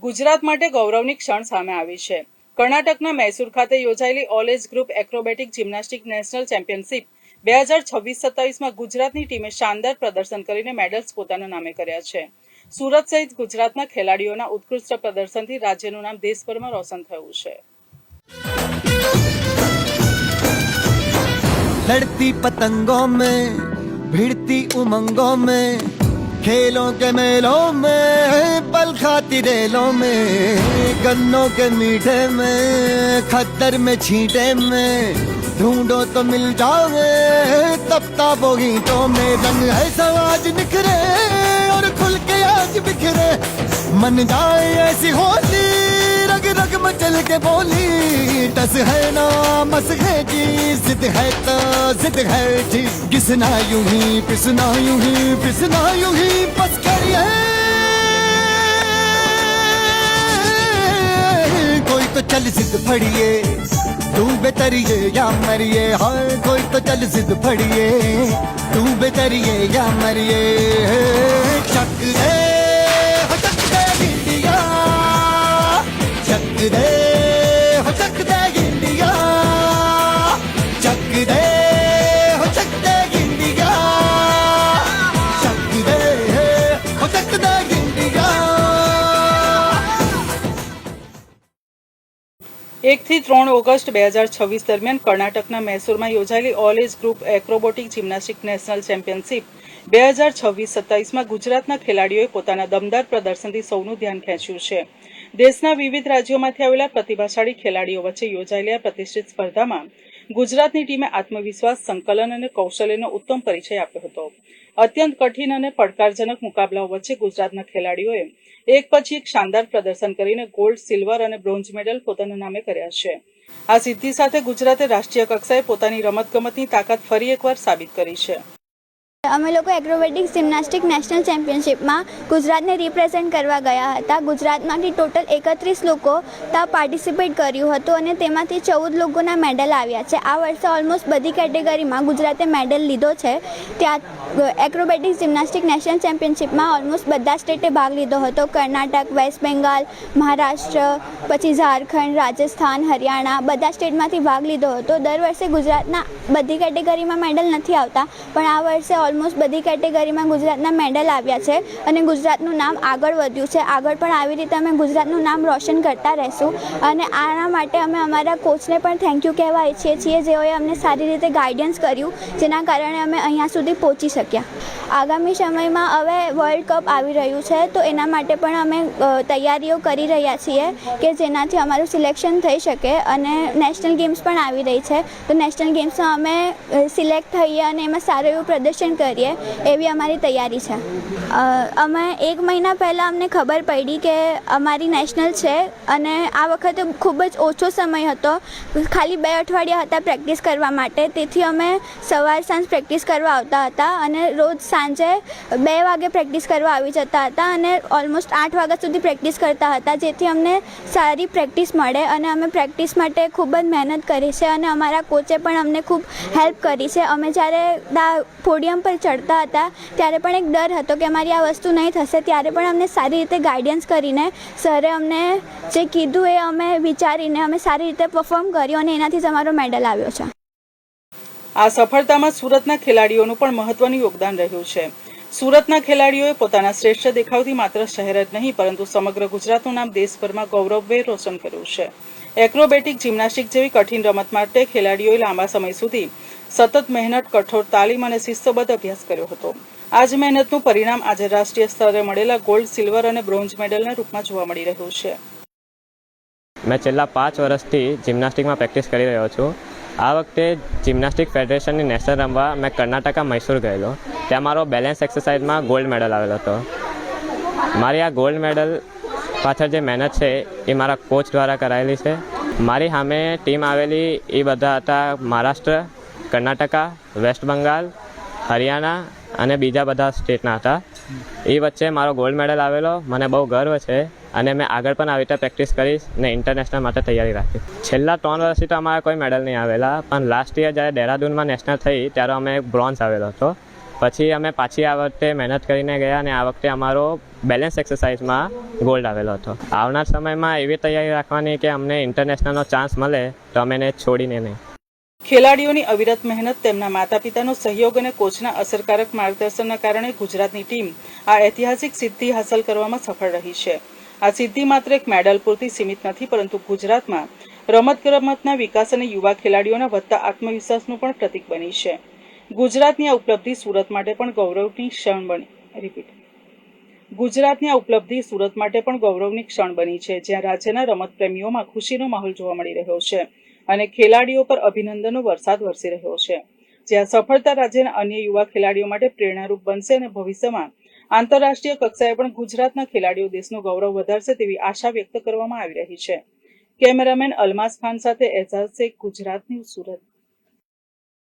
ગુજરાત માટે ગૌરવની ક્ષણ સામે આવી છે। કર્ણાટકના મૈસૂર ખાતે યોજાયેલી all age group acrobatic gymnastic national championship 2026-27માં ગુજરાતની ટીમે શાનદાર પ્રદર્શન કરીને મેડલ્સ પોતાના નામે કર્યા છે। સુરત સહિત ગુજરાતના ખેલાડીઓના ઉત્કૃષ્ટ પ્રદર્શનથી રાજ્યનું નામ દેશભરમાં રોશન થયું છે। लड़ती पतंगों में भिड़ती उमंगों में खेलों के मेलों में पल खाती रेलों में गन्नों के मीठे में खद्दर में छींटे में ढूंढो तो मिल जाओगे तपता वो ईंटों में रंग है समाज निखरे और खुल के आज बिखरे मन जाए ऐसी होली रग रग मचल के बोली टस है ना मस है जी जिद है तो जिद है जी घिसना यूं ही पिसना यूं ही पिसना यूं ही बस करिए कोई तो चल जिद फड़िए तू बेतरिए या मरिए हाँ कोई तो चल जिद फड़िए तू बेतरिए या मरिए चक दे इंडिया चक दे इंडिया चक दे इंडिया चक दे इंडिया। 1 થી 3 ઓગસ્ટ 2026 દરમિયાન કર્ણાટકના મૈસૂરમાં યોજાયેલી all age group acrobatic gymnastic national championship 2026-27માં ગુજરાતના ખેલાડીઓએ પોતાના દમદાર પ્રદર્શનથી સૌનું ધ્યાન ખેંચ્યું છે। દેશના વિવિધ રાજ્યોમાંથી આવેલા પ્રતિભાશાળી ખેલાડીઓ વચ્ચે યોજાયેલી આ પ્રતિષ્ઠિત સ્પર્ધામાં ગુજરાતની ટીમે આત્મવિશ્વાસ, સંકલન અને કૌશલ્યનો ઉત્તમ પરિચય આપ્યો હતો। અત્યંત કઠિન અને પડકારજનક મુકાબલાઓ વચ્ચે ગુજરાતના ખેલાડીઓએ એક પછી એક શાનદાર પ્રદર્શન કરીને ગોલ્ડ, સિલ્વર અને બ્રોન્ઝ મેડલ પોતાના નામે કર્યા છે। આ સિદ્ધિ સાથે ગુજરાતે રાષ્ટ્રીય કક્ષાએ પોતાની રમતગમતની તાકાત ફરી એકવાર સાબિત કરી છે। અમે લોકો એક્રોબેટિક્સ જિમ્નાસ્ટિક નેશનલ ચેમ્પિયનશિપમાં ગુજરાતને રિપ્રેઝેન્ટ કરવા ગયા હતા। ગુજરાતમાંથી ટોટલ 31 લોકો ત્યાં પાર્ટિસિપેટ કર્યું હતું અને તેમાંથી 14 લોકોના મેડલ આવ્યા છે। આ વર્ષે ઓલમોસ્ટ બધી કેટેગરીમાં ગુજરાતે મેડલ લીધો છે। ત્યાં એક્રોબેટિક્સ જિમ્નાસ્ટિક નેશનલ ચેમ્પિયનશિપમાં ઓલમોસ્ટ બધા સ્ટેટે ભાગ લીધો હતો। કર્ણાટક, વેસ્ટ બેંગાલ, મહારાષ્ટ્ર, પછી ઝારખંડ, રાજસ્થાન, હરિયાણા બધા સ્ટેટમાંથી ભાગ લીધો હતો। દર વર્ષે ગુજરાતના બધી કેટેગરીમાં મેડલ નથી આવતા પણ આ વર્ષે ઓલમોસ્ટ બધી કેટેગરીમાં ગુજરાતના મેડલ આવ્યા છે અને ગુજરાતનું નામ આગળ વધ્યું છે। આગળ પણ આવી રીતે અમે ગુજરાતનું નામ રોશન કરતા રહીશું અને આના માટે અમે અમારા કોચને પણ થેન્ક યુ કહેવા ઈચ્છીએ છીએ જેઓએ અમને સારી રીતે ગાઈડન્સ કર્યું જેના કારણે અમે અહીંયા સુધી પહોંચી શક્યા। આગામી સમયમાં હવે વર્લ્ડ કપ આવી રહ્યું છે તો એના માટે પણ અમે તૈયારીઓ કરી રહ્યા છીએ કે જેનાથી અમારું સિલેક્શન થઈ શકે અને નેશનલ ગેમ્સ પણ આવી રહી છે તો નેશનલ ગેમ્સમાં અમે સિલેક્ટ થઈએ અને એમાં સારું એવું પ્રદર્શન કરીએ એવી અમારી તૈયારી છે। અમે 1 મહિના પહેલાં અમને ખબર પડી કે અમારી નેશનલ છે અને આ વખતે ખૂબ જ ઓછો સમય હતો, ખાલી 2 અઠવાડિયા હતા પ્રેક્ટિસ કરવા માટે। તેથી અમે સવાર સાંજ પ્રેક્ટિસ કરવા આવતા હતા અને રોજ સાંજે 2 વાગે પ્રેક્ટિસ કરવા આવી જતા હતા અને ઓલમોસ્ટ 8 વાગ્યા સુધી પ્રેક્ટિસ કરતા હતા જેથી અમને સારી પ્રેક્ટિસ મળે અને અમે પ્રેક્ટિસ માટે ખૂબ જ મહેનત કરી છે અને અમારા કોચે પણ અમને ખૂબ હેલ્પ કરી છે। અમે જ્યારે પોડિયમ પર ચડતા હતા ત્યારે પણ એક ડર હતો કે અમારી આ વસ્તુ નહીં થશે ત્યારે પણ અમને સારી રીતે ગાઈડન્સ કરીને સરે અમને જે કીધું એ અમે વિચારીને અમે સારી રીતે પરફોર્મ કર્યું અને એનાથી જ અમારો મેડલ આવ્યો છે। આ સફળતામાં સુરતના ખેલાડીઓનું પણ મહત્વનું યોગદાન રહ્યું છે। સુરતના ખેલાડીઓએ પોતાના શ્રેષ્ઠ દેખાવથી માત્ર શહેર જ નહીં પરંતુ સમગ્ર ગુજરાતનું નામ દેશભરમાં ગૌરવભેર રોશન કર્યું છે। એક્રોબેટિક જિમ્નાસ્ટિક જેવી કઠિન રમત માટે ખેલાડીઓએ લાંબા સમય સુધી સતત મહેનત, કઠોર તાલીમ અને શિસ્તબદ્ધ અભ્યાસ કર્યો હતો। આ જ મહેનતનું પરિણામ આજે રાષ્ટ્રીય સ્તરે મળેલા ગોલ્ડ, સિલ્વર અને બ્રોન્ઝ મેડલના રૂપમાં જોવા મળી રહ્યું છે। मैं છેલ્લા 5 વર્ષથી જિમ્નાસ્ટિકમાં પ્રેક્ટિસ કરી રહ્યો છું। આ વખતે જિમ્નાસ્ટિક ફેડરેશનની નેશનલ રમવા મેં કર્ણાટકા મૈસૂર ગયેલો। ત્યાં મારો બેલેન્સ એક્સરસાઇઝમાં ગોલ્ડ મેડલ આવેલો હતો। મારી આ ગોલ્ડ મેડલ પાછળ જે મહેનત છે એ મારા કોચ દ્વારા કરાયેલી છે। મારી સામે ટીમ આવેલી એ બધા હતા મહારાષ્ટ્ર, કર્ણાટકા, વેસ્ટ બંગાળ, હરિયાણા અને બીજા બધા સ્ટેટના હતા। એ વચ્ચે મારો ગોલ્ડ મેડલ આવેલો, મને બહુ ગર્વ છે અને મેં આગળ પણ આવી રીતે પ્રેક્ટિસ કરીશ ને ઇન્ટરનેશનલ માટે તૈયારી રાખી। છેલ્લા 3 વર્ષથી તો અમારા કોઈ મેડલ નહીં આવેલા પણ લાસ્ટ યર જ્યારે દહેરાદૂનમાં નેશનલ થઈ ત્યારે અમે બ્રોન્ઝ આવેલો હતો પછી અમે પાછી આ વખતે મહેનત કરીને ગયા અને આ વખતે અમારો બેલેન્સ એક્સરસાઇઝમાં ગોલ્ડ આવેલો હતો. આવનાર સમયમાં એવી તૈયારી રાખવાની કે અમને ઇન્ટરનેશનલનો ચાન્સ મળે તો અમે એને છોડીને નહીં. ખેલાડીઓની અવિરત મહેનત, તેમના માતા પિતાનો સહયોગ અને કોચના અસરકારક માર્ગદર્શનના કારણે ગુજરાતની ટીમ આ ઐતિહાસિક સિદ્ધિ હાંસલ કરવામાં સફળ રહી છે. આ સિદ્ધિ માત્ર એક મેડલ પૂરતી સીમિત નથી, પરંતુ ગુજરાતમાં રમતગમતના વિકાસ અને યુવા ખેલાડીઓના વધતા આત્મવિશ્વાસનું પણ પ્રતીક બની છે. ગુજરાતની આ ઉપલબ્ધિ સુરત માટે પણ ગૌરવની ક્ષણ બની છે, જ્યાં રાજ્યના રમત પ્રેમીઓમાં ખુશીનો માહોલ જોવા મળી રહ્યો છે અને ખેલાડીઓ પર અભિનંદનનો વરસાદ વરસી રહ્યો છે. જ્યાં સફળતા રાજ્યના અન્ય યુવા ખેલાડીઓ માટે પ્રેરણારૂપ બનશે અને ભવિષ્યમાં આંતરરાષ્ટ્રીય કક્ષાએ પણ ગુજરાતના ખેલાડીઓ દેશનું ગૌરવ વધારશે તેવી આશા વ્યક્ત કરવામાં આવી રહી છે. કેમેરામેન અલમાસ ખાન સાથે એઝાઝ શેખ, ગુજરાત ન્યૂઝ, સુરત.